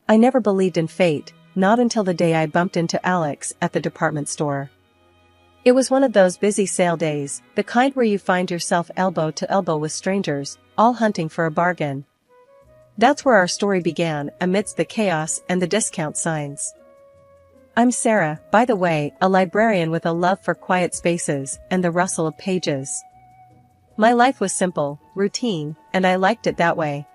I never believed in fate, not until the day I bumped into Alex at the department store. It was one of those busy sale days, the kind where you find yourself elbow to elbow with strangers, all hunting for a bargain. That's where our story began, amidst the chaos and the discount signs. I'm Sarah, by the way, a librarian with a love for quiet spaces and the rustle of pages. My life was simple, routine, and I liked it that way.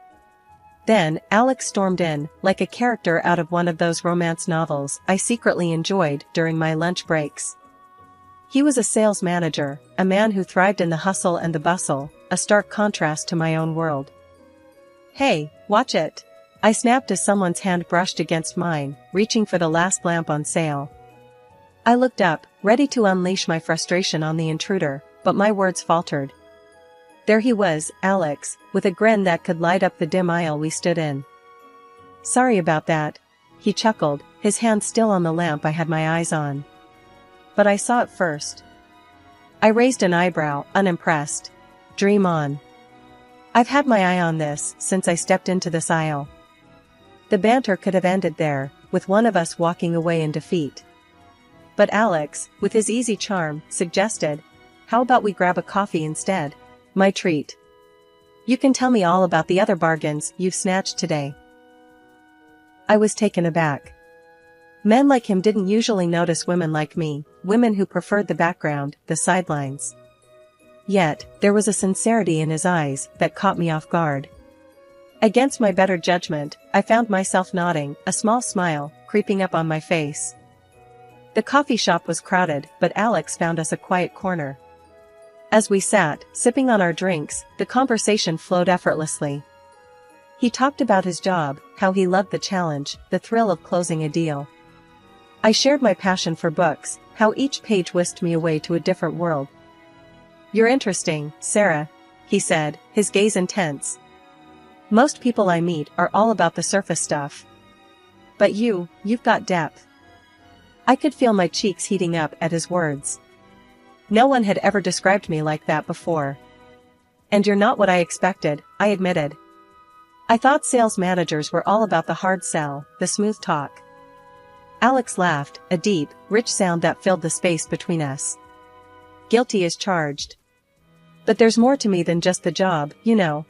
Then, Alex stormed in, like a character out of one of those romance novels I secretly enjoyed during my lunch breaks. He was a sales manager, a man who thrived in the hustle and the bustle, a stark contrast to my own world. "Hey, watch it!" I snapped as someone's hand brushed against mine, reaching for the last lamp on sale. I looked up, ready to unleash my frustration on the intruder, but my words faltered. There he was, Alex, with a grin that could light up the dim aisle we stood in. "Sorry about that," he chuckled, his hand still on the lamp I had my eyes on. But I saw it first. I raised an eyebrow, unimpressed. "Dream on." I've had my eye on this since I stepped into this aisle. The banter could have ended there, with one of us walking away in defeat. But Alex, with his easy charm, suggested, "How about we grab a coffee instead? My treat. You can tell me all about the other bargains you've snatched today." I was taken aback. Men like him didn't usually notice women like me, women who preferred the background, the sidelines. Yet, there was a sincerity in his eyes that caught me off guard. Against my better judgment, I found myself nodding, a small smile creeping up on my face. The coffee shop was crowded, but Alex found us a quiet corner. As we sat, sipping on our drinks, the conversation flowed effortlessly. He talked about his job, how he loved the challenge, the thrill of closing a deal. I shared my passion for books, how each page whisked me away to a different world. "You're interesting, Sarah," he said, his gaze intense. "Most people I meet are all about the surface stuff. But you've got depth." I could feel my cheeks heating up at his words. No one had ever described me like that before. "And you're not what I expected," I admitted. "I thought sales managers were all about the hard sell, the smooth talk." Alex laughed, a deep, rich sound that filled the space between us. "Guilty as charged. But there's more to me than just the job, you know."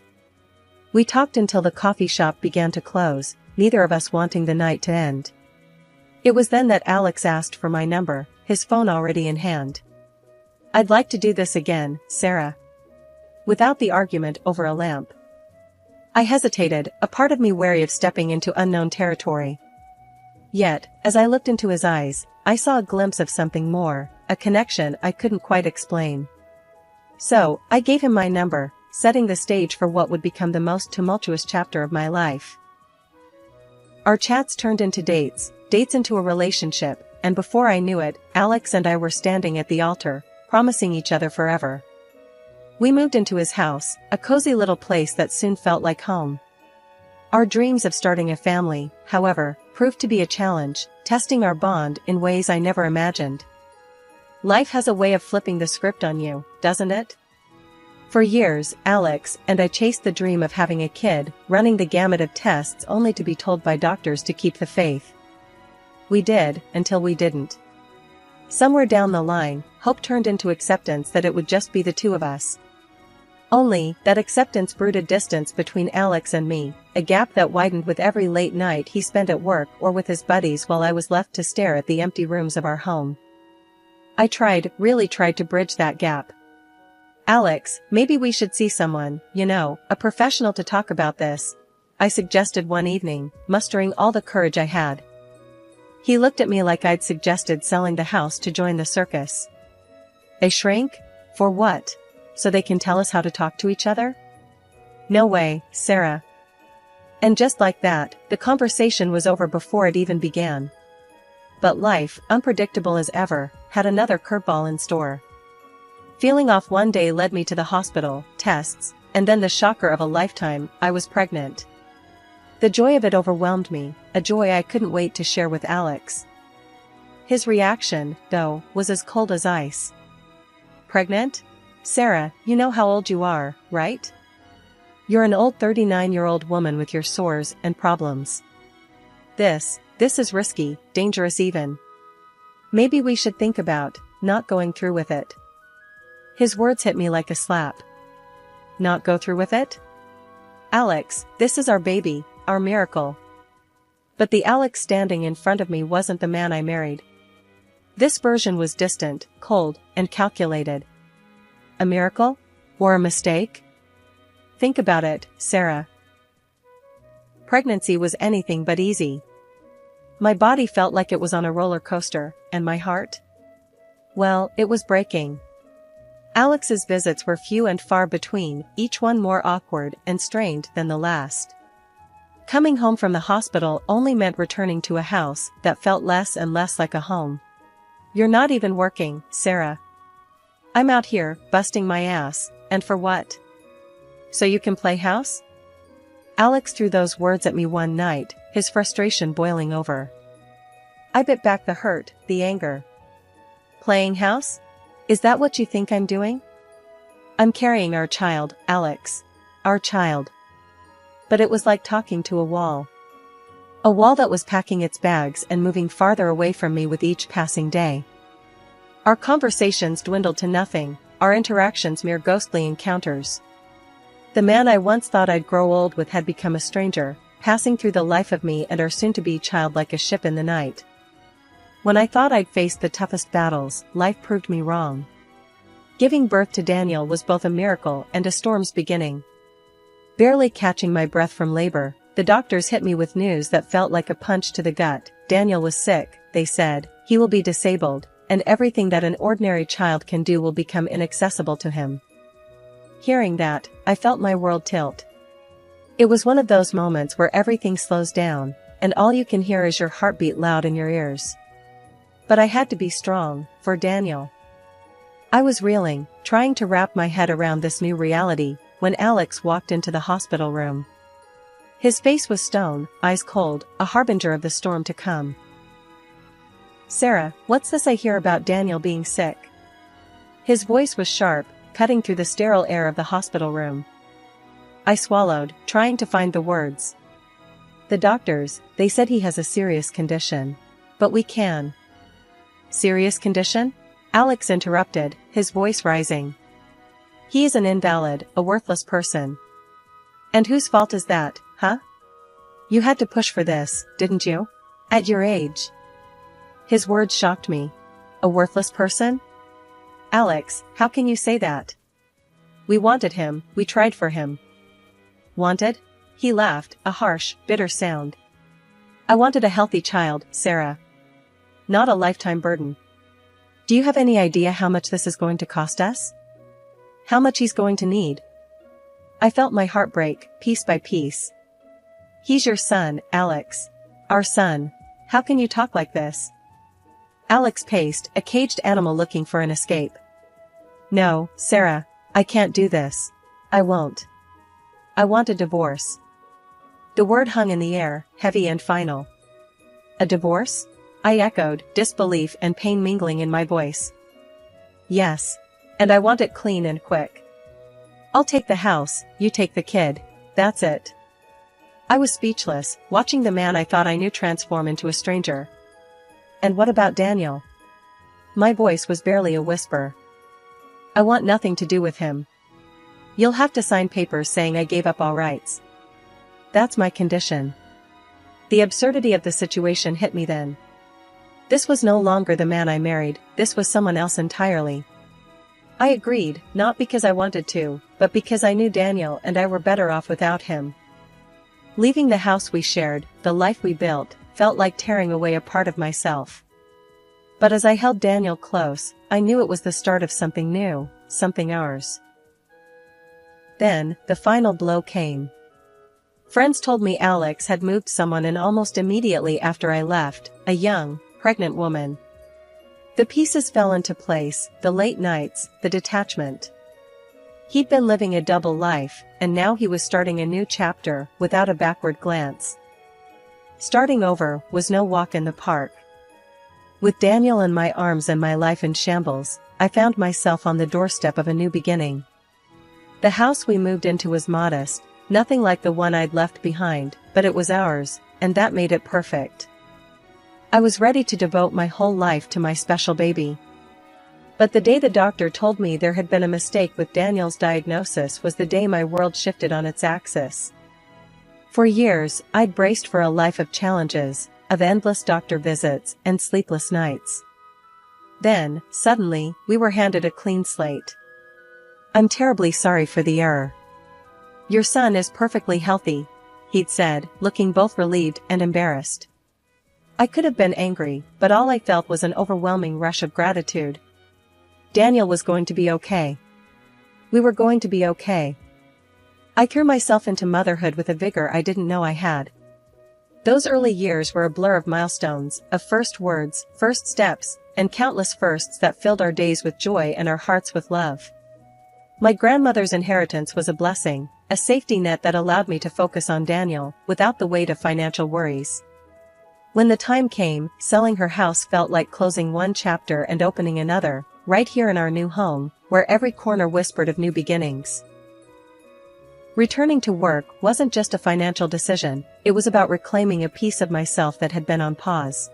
We talked until the coffee shop began to close, neither of us wanting the night to end. It was then that Alex asked for my number, his phone already in hand. "I'd like to do this again, Sarah." Without the argument over a lamp. I hesitated, a part of me wary of stepping into unknown territory. Yet, as I looked into his eyes, I saw a glimpse of something more, a connection I couldn't quite explain. So, I gave him my number, setting the stage for what would become the most tumultuous chapter of my life. Our chats turned into dates into a relationship, and before I knew it, Alex and I were standing at the altar, promising each other forever. We moved into his house, a cozy little place that soon felt like home. Our dreams of starting a family, however, proved to be a challenge, testing our bond in ways I never imagined. Life has a way of flipping the script on you, doesn't it? For years, Alex and I chased the dream of having a kid, running the gamut of tests only to be told by doctors to keep the faith. We did, until we didn't. Somewhere down the line, hope turned into acceptance that it would just be the two of us. Only, that acceptance brewed a distance between Alex and me, a gap that widened with every late night he spent at work or with his buddies while I was left to stare at the empty rooms of our home. I really tried to bridge that gap. "Alex, maybe we should see someone, a professional to talk about this," I suggested one evening, mustering all the courage I had. He looked at me like I'd suggested selling the house to join the circus. "A shrink? For what? So they can tell us how to talk to each other?" "No way, Sarah." And just like that, the conversation was over before it even began. But life, unpredictable as ever, had another curveball in store. Feeling off one day led me to the hospital, tests, and then the shocker of a lifetime, I was pregnant. The joy of it overwhelmed me, a joy I couldn't wait to share with Alex. His reaction, though, was as cold as ice. "Pregnant? Sarah, you know how old you are, right? You're an old 39-year-old woman with your sores and problems." This is risky, dangerous even. Maybe we should think about not going through with it. His words hit me like a slap. Not go through with it? Alex, this is our baby, our miracle. But the Alex standing in front of me wasn't the man I married. This version was distant, cold, and calculated. A miracle? Or a mistake? Think about it, Sarah. Pregnancy was anything but easy. My body felt like it was on a roller coaster, and my heart? Well, it was breaking. Alex's visits were few and far between, each one more awkward and strained than the last. Coming home from the hospital only meant returning to a house that felt less and less like a home. You're not even working, Sarah. I'm out here, busting my ass, and for what? So you can play house? Alex threw those words at me one night, his frustration boiling over. I bit back the hurt, the anger. Playing house? Is that what you think I'm doing? I'm carrying our child, Alex. Our child. But it was like talking to a wall. A wall that was packing its bags and moving farther away from me with each passing day. Our conversations dwindled to nothing, our interactions mere ghostly encounters. The man I once thought I'd grow old with had become a stranger, passing through the life of me and our soon-to-be child like a ship in the night. When I thought I'd faced the toughest battles, life proved me wrong. Giving birth to Daniel was both a miracle and a storm's beginning. Barely catching my breath from labor, the doctors hit me with news that felt like a punch to the gut. Daniel was sick, they said, he will be disabled, and everything that an ordinary child can do will become inaccessible to him. Hearing that, I felt my world tilt. It was one of those moments where everything slows down, and all you can hear is your heartbeat loud in your ears. But I had to be strong, for Daniel. I was reeling, trying to wrap my head around this new reality, when Alex walked into the hospital room. His face was stone, eyes cold, a harbinger of the storm to come. Sarah, what's this I hear about Daniel being sick? His voice was sharp, cutting through the sterile air of the hospital room. I swallowed, trying to find the words. The doctors, they said he has a serious condition. But we can. Serious condition? Alex interrupted, his voice rising. He is an invalid, a worthless person. And whose fault is that, huh? You had to push for this, didn't you? At your age. His words shocked me. A worthless person? Alex, how can you say that? We wanted him, we tried for him. Wanted? He laughed, a harsh, bitter sound. I wanted a healthy child, Sarah. Not a lifetime burden. Do you have any idea how much this is going to cost us? How much he's going to need? I felt my heart break, piece by piece. He's your son, Alex. Our son. How can you talk like this? Alex paced, a caged animal looking for an escape. No, Sarah, I can't do this. I won't. I want a divorce. The word hung in the air, heavy and final. A divorce? I echoed, disbelief and pain mingling in my voice. Yes. And I want it clean and quick. I'll take the house, you take the kid. That's it. I was speechless, watching the man I thought I knew transform into a stranger. And what about Daniel? My voice was barely a whisper. I want nothing to do with him. You'll have to sign papers saying I gave up all rights. That's my condition. The absurdity of the situation hit me then. This was no longer the man I married, this was someone else entirely. I agreed, not because I wanted to, but because I knew Daniel and I were better off without him. Leaving the house we shared, the life we built, felt like tearing away a part of myself. But as I held Daniel close, I knew it was the start of something new, something ours. Then, the final blow came. Friends told me Alex had moved someone in almost immediately after I left, a young, pregnant woman. The pieces fell into place, the late nights, the detachment. He'd been living a double life, and now he was starting a new chapter, without a backward glance. Starting over was no walk in the park. With Daniel in my arms and my life in shambles, I found myself on the doorstep of a new beginning. The house we moved into was modest, nothing like the one I'd left behind, but it was ours, and that made it perfect. I was ready to devote my whole life to my special baby. But the day the doctor told me there had been a mistake with Daniel's diagnosis was the day my world shifted on its axis. For years, I'd braced for a life of challenges, of endless doctor visits and sleepless nights. Then, suddenly, we were handed a clean slate. "I'm terribly sorry for the error. Your son is perfectly healthy," he'd said, looking both relieved and embarrassed. I could have been angry, but all I felt was an overwhelming rush of gratitude. Daniel was going to be okay. We were going to be okay. I threw myself into motherhood with a vigor I didn't know I had. Those early years were a blur of milestones, of first words, first steps, and countless firsts that filled our days with joy and our hearts with love. My grandmother's inheritance was a blessing, a safety net that allowed me to focus on Daniel, without the weight of financial worries. When the time came, selling her house felt like closing one chapter and opening another, right here in our new home, where every corner whispered of new beginnings. Returning to work wasn't just a financial decision, it was about reclaiming a piece of myself that had been on pause.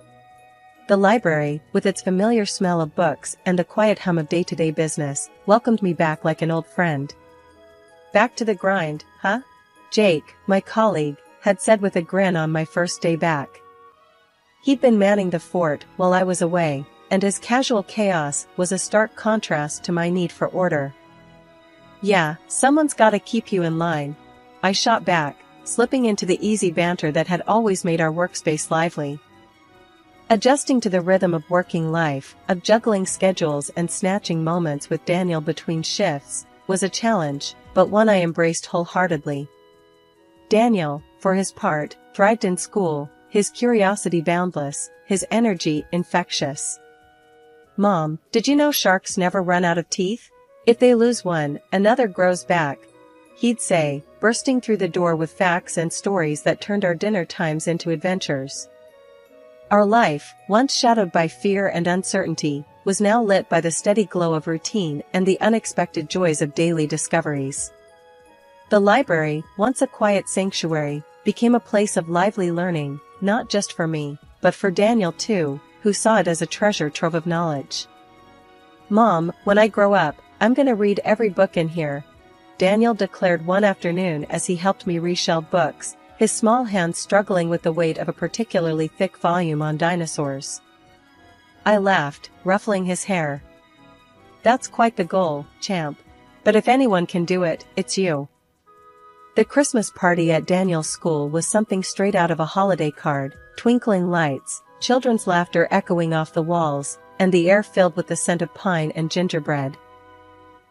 The library, with its familiar smell of books and the quiet hum of day-to-day business, welcomed me back like an old friend. "Back to the grind, huh?" Jake, my colleague, had said with a grin on my first day back. He'd been manning the fort while I was away, and his casual chaos was a stark contrast to my need for order. "Yeah, someone's gotta keep you in line," I shot back, slipping into the easy banter that had always made our workspace lively. Adjusting to the rhythm of working life, of juggling schedules and snatching moments with Daniel between shifts, was a challenge, but one I embraced wholeheartedly. Daniel, for his part, thrived in school, his curiosity boundless, his energy infectious. "Mom, did you know sharks never run out of teeth? If they lose one, another grows back," he'd say, bursting through the door with facts and stories that turned our dinner times into adventures. Our life, once shadowed by fear and uncertainty, was now lit by the steady glow of routine and the unexpected joys of daily discoveries. The library, once a quiet sanctuary, became a place of lively learning, not just for me, but for Daniel too, who saw it as a treasure trove of knowledge. "Mom, when I grow up, I'm gonna read every book in here," Daniel declared one afternoon as he helped me reshelve books, his small hands struggling with the weight of a particularly thick volume on dinosaurs. I laughed, ruffling his hair. "That's quite the goal, champ. But if anyone can do it, it's you." The Christmas party at Daniel's school was something straight out of a holiday card, twinkling lights, children's laughter echoing off the walls, and the air filled with the scent of pine and gingerbread.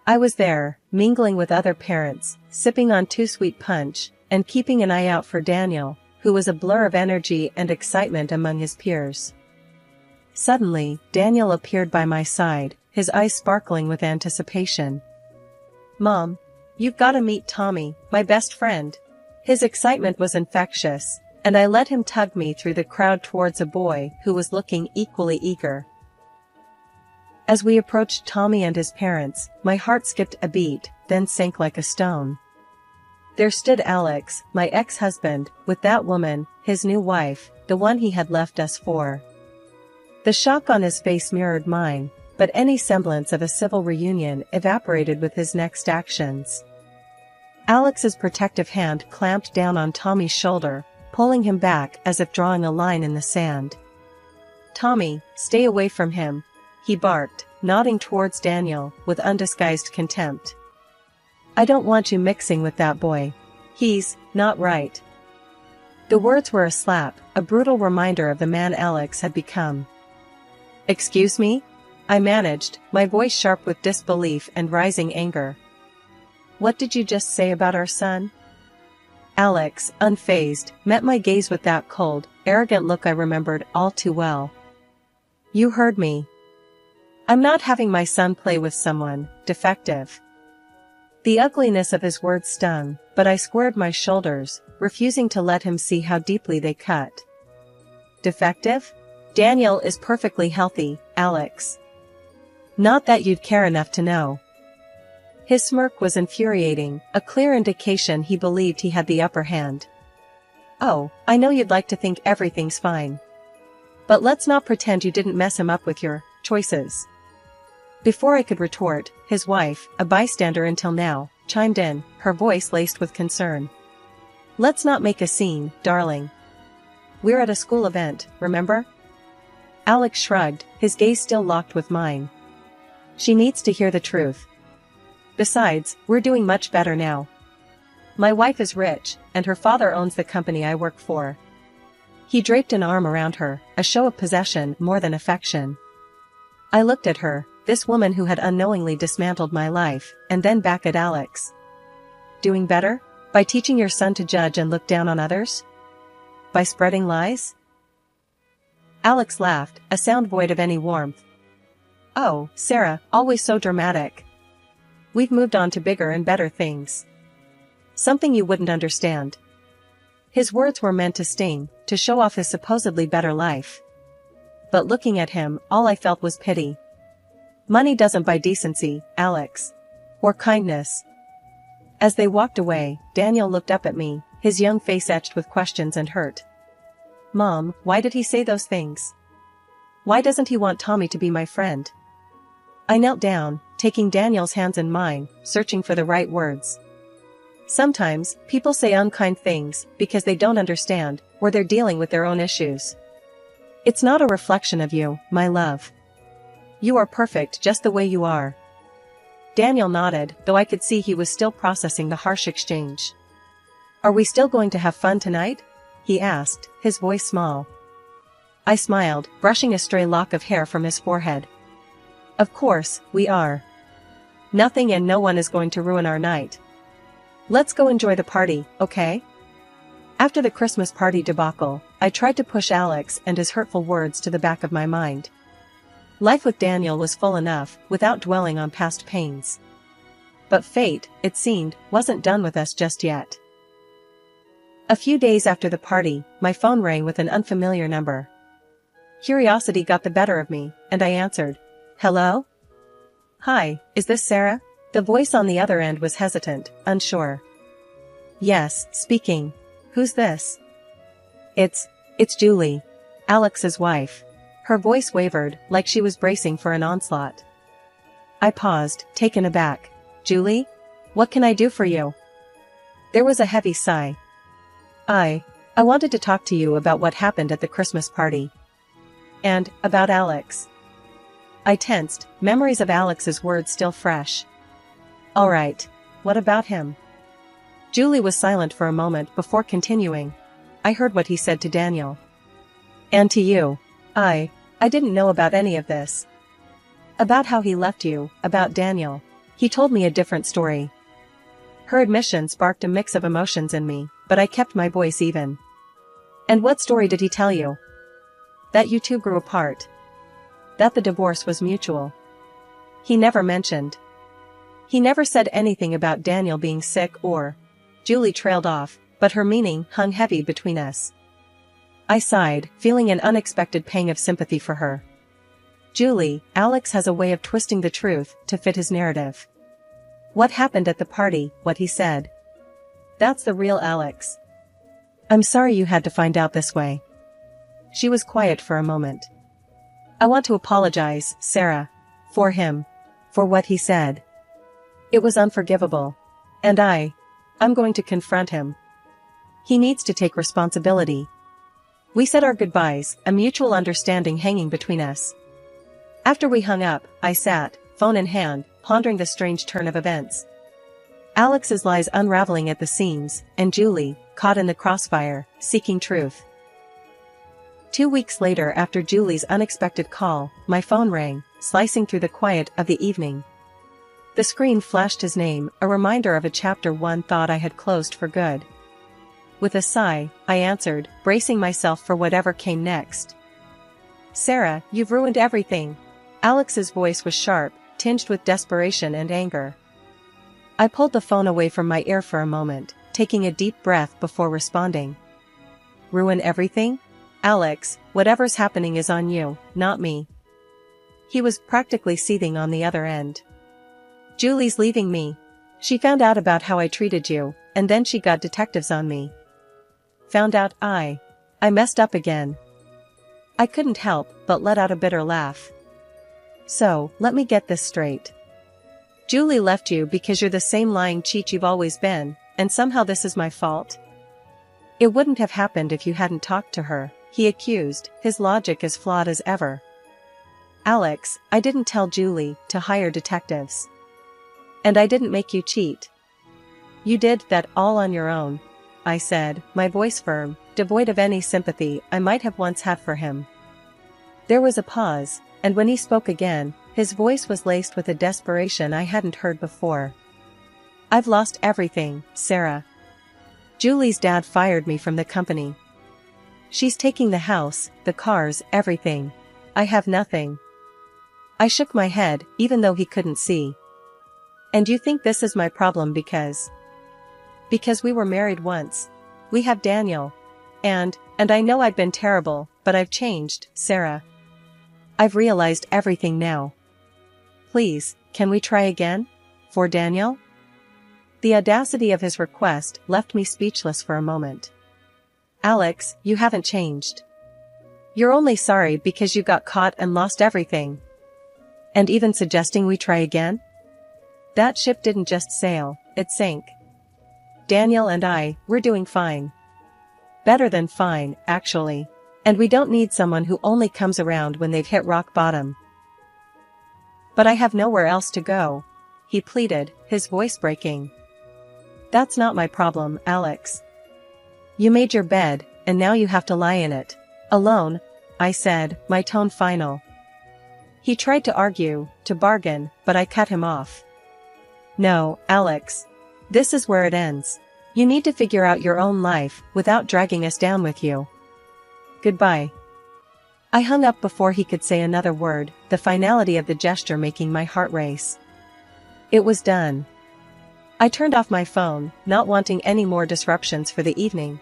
I was there, mingling with other parents, sipping on too sweet punch, and keeping an eye out for Daniel, who was a blur of energy and excitement among his peers. Suddenly, Daniel appeared by my side, his eyes sparkling with anticipation. "Mom, you've got to meet Tommy, my best friend." His excitement was infectious, and I let him tug me through the crowd towards a boy who was looking equally eager. As we approached Tommy and his parents, my heart skipped a beat, then sank like a stone. There stood Alex, my ex-husband, with that woman, his new wife, the one he had left us for. The shock on his face mirrored mine, but any semblance of a civil reunion evaporated with his next actions. Alex's protective hand clamped down on Tommy's shoulder, pulling him back as if drawing a line in the sand. "Tommy, stay away from him," he barked, nodding towards Daniel, with undisguised contempt. "I don't want you mixing with that boy. He's not right." The words were a slap, a brutal reminder of the man Alex had become. "Excuse me?" I managed, my voice sharp with disbelief and rising anger. "What did you just say about our son?" Alex, unfazed, met my gaze with that cold, arrogant look I remembered all too well. "You heard me. I'm not having my son play with someone defective." The ugliness of his words stung, but I squared my shoulders, refusing to let him see how deeply they cut. "Defective? Daniel is perfectly healthy, Alex. Not that you'd care enough to know." His smirk was infuriating, a clear indication he believed he had the upper hand. Oh, I know you'd like to think everything's fine. But let's not pretend you didn't mess him up with your choices. Before I could retort, his wife, a bystander until now, chimed in, her voice laced with concern. Let's not make a scene, darling. We're at a school event, remember? Alex shrugged, his gaze still locked with mine. She needs to hear the truth. Besides, we're doing much better now. My wife is rich, and her father owns the company I work for. He draped an arm around her, a show of possession more than affection. I looked at her, this woman who had unknowingly dismantled my life, and then back at Alex. Doing better? By teaching your son to judge and look down on others? By spreading lies? Alex laughed, a sound void of any warmth. Oh, Sarah, always so dramatic. We've moved on to bigger and better things. Something you wouldn't understand. His words were meant to sting, to show off his supposedly better life. But looking at him, all I felt was pity. Money doesn't buy decency, Alex. Or kindness. As they walked away, Daniel looked up at me, his young face etched with questions and hurt. Mom, why did he say those things? Why doesn't he want Tommy to be my friend? I knelt down, taking Daniel's hands in mine, searching for the right words. Sometimes, people say unkind things because they don't understand, or they're dealing with their own issues. It's not a reflection of you, my love. You are perfect just the way you are. Daniel nodded, though I could see he was still processing the harsh exchange. Are we still going to have fun tonight? He asked, his voice small. I smiled, brushing a stray lock of hair from his forehead. Of course, we are. Nothing and no one is going to ruin our night. Let's go enjoy the party, okay? After the Christmas party debacle, I tried to push Alex and his hurtful words to the back of my mind. Life with Daniel was full enough, without dwelling on past pains. But fate, it seemed, wasn't done with us just yet. A few days after the party, my phone rang with an unfamiliar number. Curiosity got the better of me, and I answered. Hello? Hi, is this Sarah? The voice on the other end was hesitant, unsure. Yes, speaking. Who's this? It's Julie. Alex's wife. Her voice wavered, like she was bracing for an onslaught. I paused, taken aback. Julie? What can I do for you? There was a heavy sigh. I wanted to talk to you about what happened at the Christmas party. And, about Alex. I tensed, memories of Alex's words still fresh. All right. What about him? Julie was silent for a moment before continuing. I heard what he said to Daniel. And to you. I didn't know about any of this. About how he left you, about Daniel. He told me a different story. Her admission sparked a mix of emotions in me, but I kept my voice even. And what story did he tell you? That you two grew apart. That the divorce was mutual. He never mentioned. He never said anything about Daniel being sick or... Julie trailed off, but her meaning hung heavy between us. I sighed, feeling an unexpected pang of sympathy for her. Julie, Alex has a way of twisting the truth to fit his narrative. What happened at the party, what he said. That's the real Alex. I'm sorry you had to find out this way. She was quiet for a moment. I want to apologize, Sarah. For him. For what he said. It was unforgivable. And I'm going to confront him. He needs to take responsibility. We said our goodbyes, a mutual understanding hanging between us. After we hung up, I sat, phone in hand, pondering the strange turn of events. Alex's lies unraveling at the seams, and Julie, caught in the crossfire, seeking truth. 2 weeks later, after Julie's unexpected call, my phone rang, slicing through the quiet of the evening. The screen flashed his name, a reminder of a chapter one thought I had closed for good. With a sigh, I answered, bracing myself for whatever came next. Sarah, you've ruined everything. Alex's voice was sharp, tinged with desperation and anger. I pulled the phone away from my ear for a moment, taking a deep breath before responding. Ruin everything? Alex, whatever's happening is on you, not me. He was practically seething on the other end. Julie's leaving me. She found out about how I treated you, and then she got detectives on me. found out I messed up again. I couldn't help but let out a bitter laugh. So, let me get this straight. Julie left you because you're the same lying cheat you've always been, and somehow this is my fault? It wouldn't have happened if you hadn't talked to her, he accused, his logic as flawed as ever. Alex, I didn't tell Julie to hire detectives. And I didn't make you cheat. You did that all on your own, I said, my voice firm, devoid of any sympathy I might have once had for him. There was a pause, and when he spoke again, his voice was laced with a desperation I hadn't heard before. I've lost everything, Sarah. Julie's dad fired me from the company. She's taking the house, the cars, everything. I have nothing. I shook my head, even though he couldn't see. And you think this is my problem because we were married once. We have Daniel. And I know I've been terrible, but I've changed, Sarah. I've realized everything now. Please, can we try again? For Daniel? The audacity of his request left me speechless for a moment. Alex, you haven't changed. You're only sorry because you got caught and lost everything. And even suggesting we try again? That ship didn't just sail, it sank. Daniel and we're doing fine. Better than fine, actually. And we don't need someone who only comes around when they've hit rock bottom. But I have nowhere else to go, he pleaded, his voice breaking. That's not my problem, Alex. You made your bed, and now you have to lie in it. Alone, I said, my tone final. He tried to argue, to bargain, but I cut him off. No, Alex. This is where it ends. You need to figure out your own life, without dragging us down with you. Goodbye. I hung up before he could say another word, the finality of the gesture making my heart race. It was done. I turned off my phone, not wanting any more disruptions for the evening.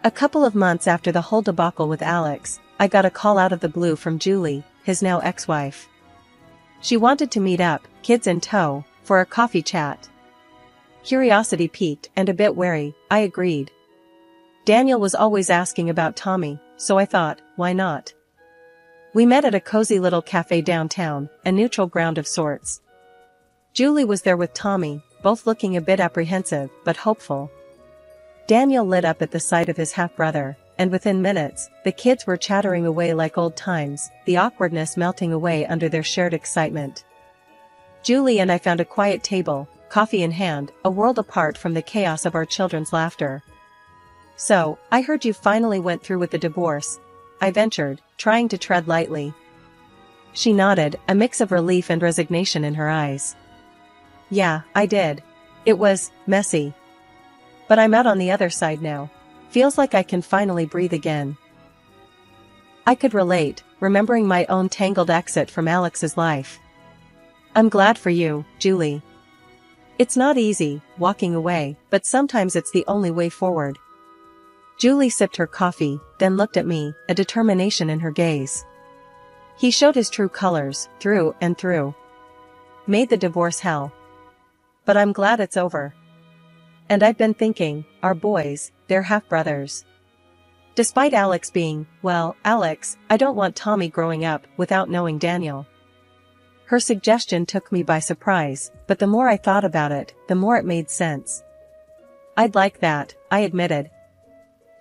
A couple of months after the whole debacle with Alex, I got a call out of the blue from Julie, his now ex-wife. She wanted to meet up, kids in tow, for a coffee chat. Curiosity piqued and a bit wary, I agreed. Daniel was always asking about Tommy, so I thought, why not? We met at a cozy little cafe downtown, a neutral ground of sorts. Julie was there with Tommy, both looking a bit apprehensive, but hopeful. Daniel lit up at the sight of his half-brother, and within minutes, the kids were chattering away like old times, the awkwardness melting away under their shared excitement. Julie and I found a quiet table, coffee in hand, a world apart from the chaos of our children's laughter. So, I heard you finally went through with the divorce, I ventured, trying to tread lightly. She nodded, a mix of relief and resignation in her eyes. Yeah, I did. It was messy. But I'm out on the other side now. Feels like I can finally breathe again. I could relate, remembering my own tangled exit from Alex's life. I'm glad for you, Julie. It's not easy, walking away, but sometimes it's the only way forward. Julie sipped her coffee, then looked at me, a determination in her gaze. He showed his true colors, through and through. Made the divorce hell. But I'm glad it's over. And I've been thinking, our boys, they're half-brothers. Despite Alex being, well, Alex, I don't want Tommy growing up without knowing Daniel. Her suggestion took me by surprise, but the more I thought about it, the more it made sense. I'd like that, I admitted.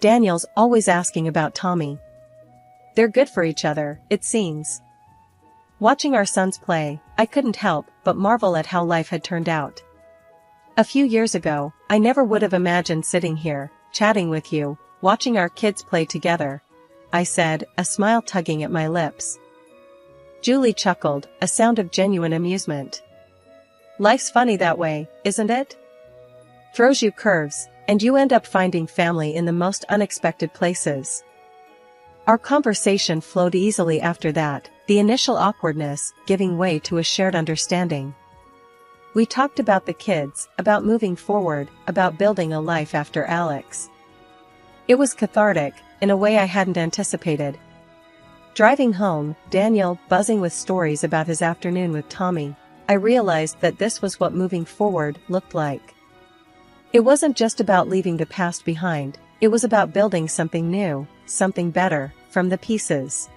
Daniel's always asking about Tommy. They're good for each other, it seems. Watching our sons play, I couldn't help but marvel at how life had turned out. A few years ago, I never would have imagined sitting here, chatting with you, watching our kids play together, I said, a smile tugging at my lips. Julie chuckled, a sound of genuine amusement. Life's funny that way, isn't it? Throws you curves, and you end up finding family in the most unexpected places. Our conversation flowed easily after that, the initial awkwardness giving way to a shared understanding. We talked about the kids, about moving forward, about building a life after Alex. It was cathartic, in a way I hadn't anticipated. Driving home, Daniel buzzing with stories about his afternoon with Tommy, I realized that this was what moving forward looked like. It wasn't just about leaving the past behind, It was about building something new, something better, from the pieces.